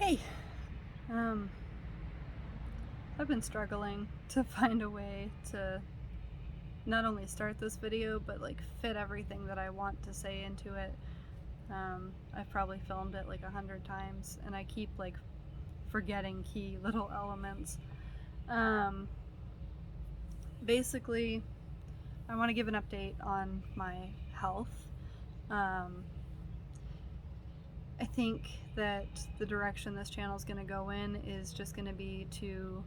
Hey, um, I've been struggling to find a way to not only start this video, but like fit everything that I want to say into it. I've probably filmed it like 100 times, and I keep like forgetting key little elements. Um, Basically, I want to give an update on my health. Um, I think that the direction this channel is going to go in is just going to be to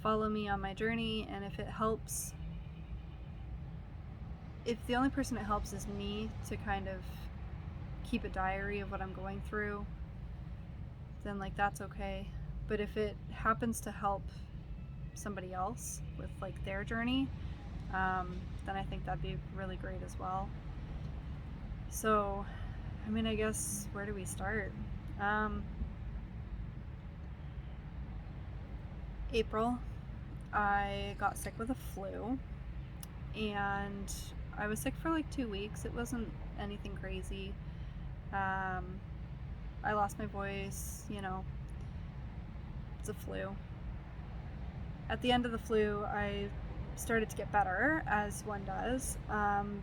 follow me on my journey, and if the only person it helps is me to kind of keep a diary of what I'm going through, then like that's okay. But if it happens to help somebody else with like their journey, then I think that'd be really great as well. So, I mean, I guess where do we start? April, I got sick with a flu, and I was sick for like 2 weeks. It wasn't anything crazy. I lost my voice, it's a flu. At the end of the flu, I started to get better, as one does,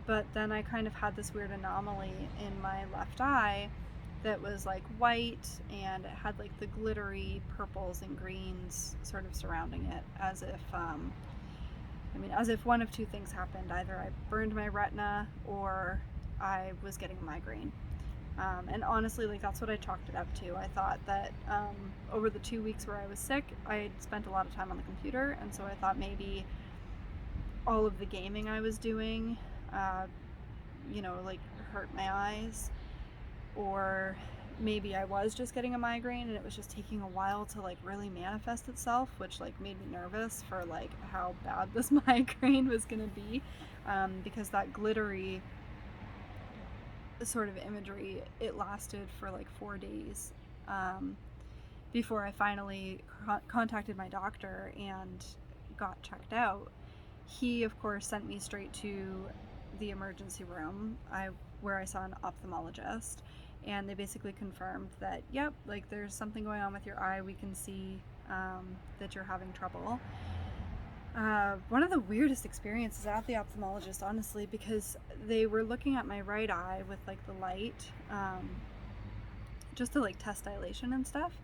but then I kind of had this weird anomaly in my left eye that was like white, and it had like the glittery purples and greens sort of surrounding it, as if one of two things happened. Either I burned my retina or I was getting a migraine. And honestly, like, that's what I chalked it up to. I thought that over the 2 weeks where I was sick, I had spent a lot of time on the computer, and so I thought maybe all of the gaming I was doing, like hurt my eyes, or maybe I was just getting a migraine and it was just taking a while to like really manifest itself, which like made me nervous for like how bad this migraine was gonna be, because that glittery sort of imagery, it lasted for like 4 days, before I finally contacted my doctor and got checked out. He, of course, sent me straight to the emergency room, where I saw an ophthalmologist, and they basically confirmed that, yep, like there's something going on with your eye. We can see that you're having trouble. One of the weirdest experiences at the ophthalmologist, honestly, because they were looking at my right eye with like the light, just to like test dilation and stuff,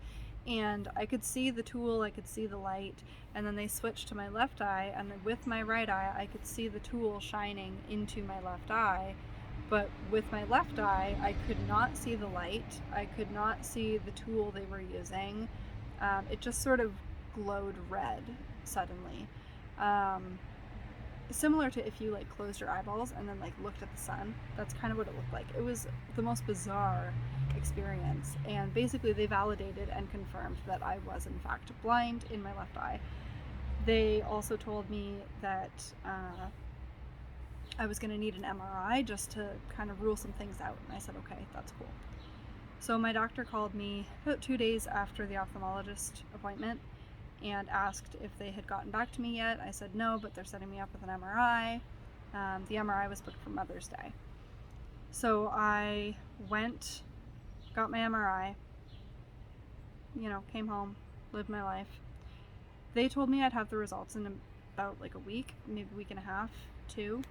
and I could see the tool, I could see the light, and then they switched to my left eye, and with my right eye I could see the tool shining into my left eye, but with my left eye I could not see the light, I could not see the tool they were using. It just sort of glowed red suddenly, similar to if you like closed your eyeballs and then like looked at the sun. That's kind of what it looked like. It was the most bizarre experience, and basically they validated and confirmed that I was in fact blind in my left eye. They also told me that I was going to need an MRI just to kind of rule some things out, and I said okay, that's cool. So my doctor called me about 2 days after the ophthalmologist appointment and asked if they had gotten back to me yet. I said no, but they're setting me up with an MRI. The MRI was booked for Mother's Day. So I went, got my MRI, came home, lived my life. They told me I'd have the results in about like a week, maybe a week and a half, 2.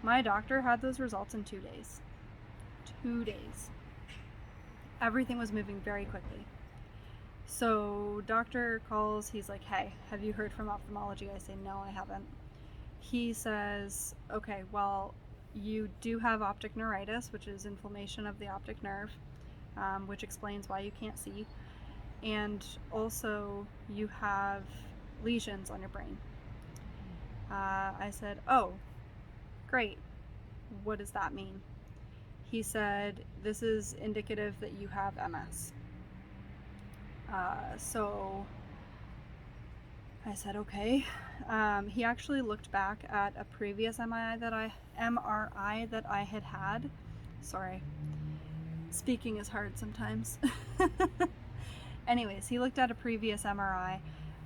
My doctor had those results in 2 days. 2 days. Everything was moving very quickly. So doctor calls, he's like, hey, have you heard from ophthalmology? I say, no, I haven't. He says, okay, well, you do have optic neuritis, which is inflammation of the optic nerve, which explains why you can't see. And also you have lesions on your brain. I said, oh, great. What does that mean? He said, this is indicative that you have MS. So I said, okay. He actually looked back at a previous MRI that I had. Sorry, speaking is hard sometimes. Anyways, he looked at a previous MRI.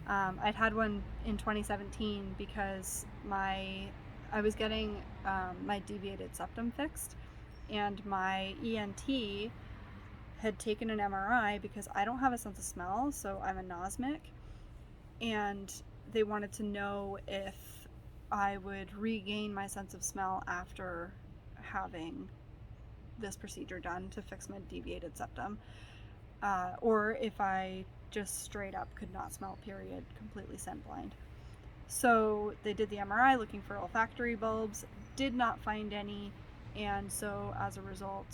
I'd had one in 2017 because I was getting my deviated septum fixed, and my ENT had taken an MRI because I don't have a sense of smell, so I'm anosmic, and they wanted to know if I would regain my sense of smell after having this procedure done to fix my deviated septum, or if I just straight up could not smell, period, completely scent blind. So they did the MRI looking for olfactory bulbs, did not find any, and so as a result,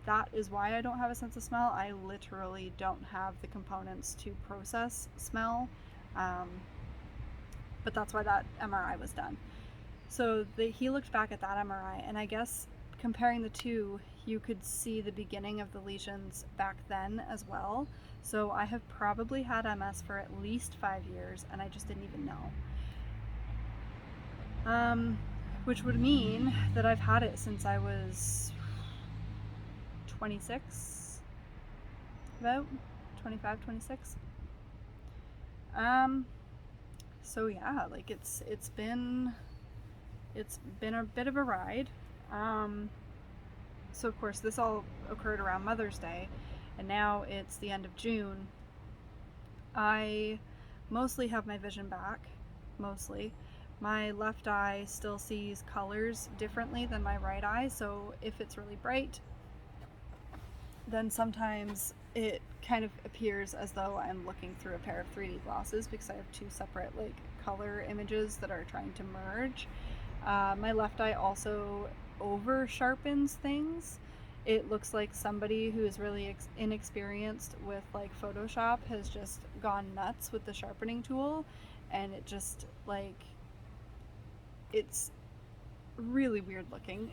that is why I don't have a sense of smell. I literally don't have the components to process smell, but that's why that MRI was done. So he looked back at that MRI, and I guess comparing the two, you could see the beginning of the lesions back then as well. So I have probably had MS for at least 5 years, and I just didn't even know. Which would mean that I've had it since I was 26, about 25, 26. So yeah, like it's been a bit of a ride. So of course this all occurred around Mother's Day, and now it's the end of June. I mostly have my vision back, mostly. My left eye still sees colors differently than my right eye, so if it's really bright, then sometimes it kind of appears as though I'm looking through a pair of 3D glasses because I have two separate like color images that are trying to merge. My left eye also over sharpens things. It looks like somebody who is really inexperienced with like Photoshop has just gone nuts with the sharpening tool, and it just like, it's really weird looking.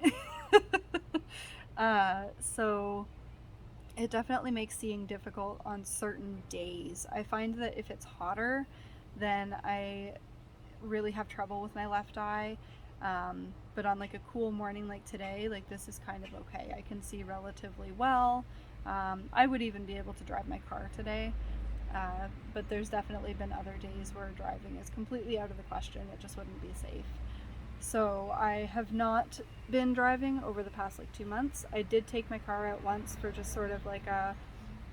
So it definitely makes seeing difficult on certain days. I find that if it's hotter, then I really have trouble with my left eye. But on like a cool morning like today, like this is kind of okay. I can see relatively well. I would even be able to drive my car today. But there's definitely been other days where driving is completely out of the question. It just wouldn't be safe. So I have not been driving over the past like 2 months. I did take my car out once for just sort of like a,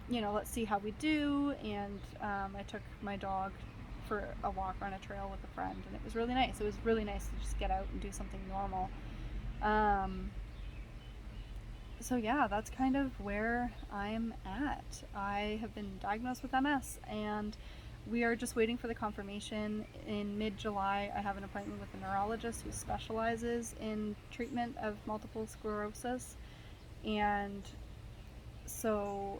let's see how we do. And I took my dog for a walk on a trail with a friend, and it was really nice. It was really nice to just get out and do something normal. So yeah, that's kind of where I'm at. I have been diagnosed with MS, and we are just waiting for the confirmation. In mid-July, I have an appointment with a neurologist who specializes in treatment of multiple sclerosis, and so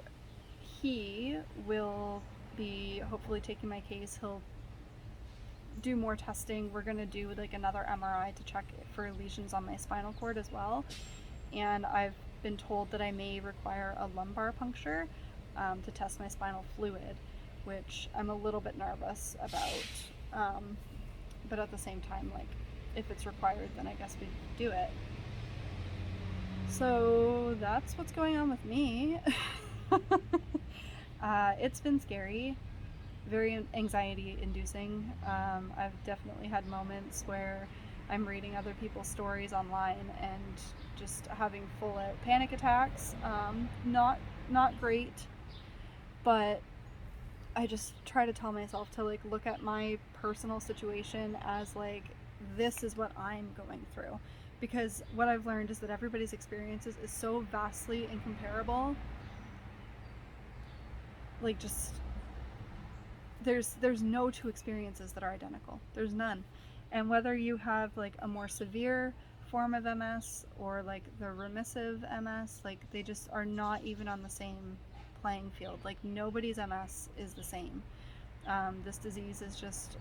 he will be hopefully taking my case. He'll do more testing. We're going to do like another MRI to check for lesions on my spinal cord as well, and I've been told that I may require a lumbar puncture to test my spinal fluid, which I'm a little bit nervous about, but at the same time, like, if it's required, then I guess we do it. So that's what's going on with me. It's been scary, very anxiety inducing. I've definitely had moments where I'm reading other people's stories online and just having full out panic attacks. Not great, but I just try to tell myself to like look at my personal situation as like, this is what I'm going through, because what I've learned is that everybody's experiences is so vastly incomparable. Like, just there's no two experiences that are identical. There's none. And whether you have like a more severe form of MS or like the remissive MS, like they just are not even on the same playing field. Like, nobody's MS is the same. This disease is just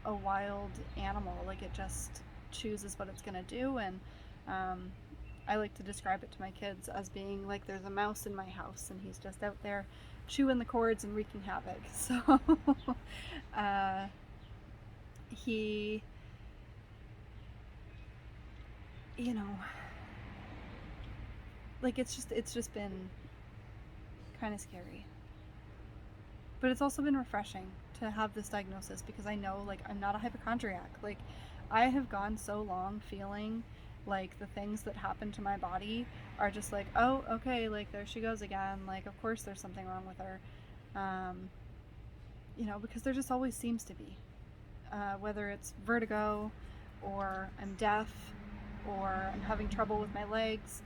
a wild animal. Like, it just chooses what it's gonna do, and I like to describe it to my kids as being like there's a mouse in my house and he's just out there chewing the cords and wreaking havoc. So he, like it's just been kind of scary, but it's also been refreshing to have this diagnosis, because I know like I'm not a hypochondriac. Like, I have gone so long feeling Like, the things that happen to my body are just like, oh, okay, like, there she goes again. Like, of course there's something wrong with her. You know, because there just always seems to be. Whether it's vertigo, or I'm deaf, or I'm having trouble with my legs,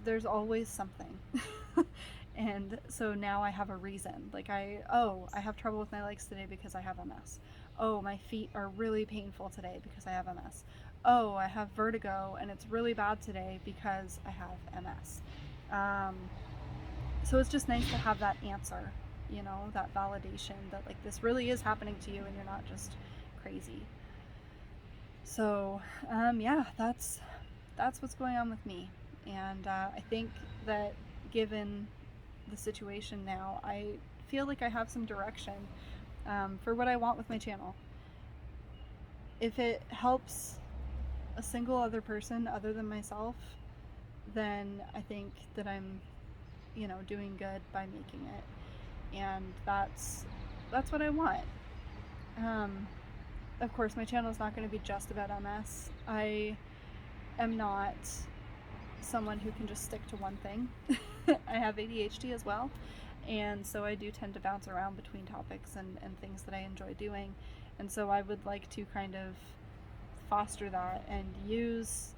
there's always something. And so now I have a reason. Like, I have trouble with my legs today because I have MS. Oh, my feet are really painful today because I have MS. Oh, I have vertigo and it's really bad today because I have MS. So it's just nice to have that answer, you know, that validation that, like, this really is happening to you and you're not just crazy. So, yeah, that's what's going on with me. And I think that, given the situation now, I feel like I have some direction for what I want with my channel. If it helps a single other person other than myself, then I think that I'm, you know, doing good by making it. And that's what I want. Of course, my channel is not going to be just about MS. I am not someone who can just stick to one thing. I have ADHD as well, and so I do tend to bounce around between topics and things that I enjoy doing. And so I would like to kind of foster that and use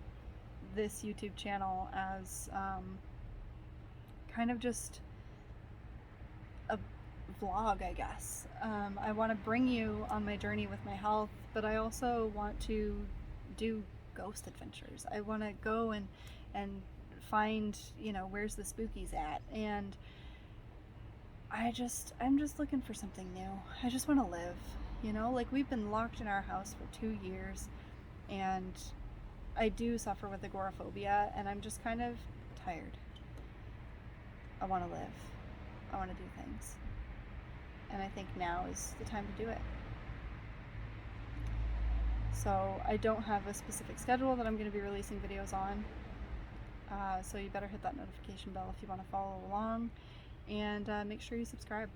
this YouTube channel as kind of just a vlog, I guess. I want to bring you on my journey with my health, but I also want to do ghost adventures. I want to go and find, you know, where's the spookies at, and I'm just looking for something new. I just want to live, you know, like, we've been locked in our house for 2 years, and I do suffer with agoraphobia, and I'm just kind of tired. I want to live. I want to do things. And I think now is the time to do it. So I don't have a specific schedule that I'm going to be releasing videos on. So you better hit that notification bell if you want to follow along. And make sure you subscribe.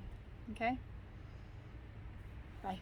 Okay? Bye.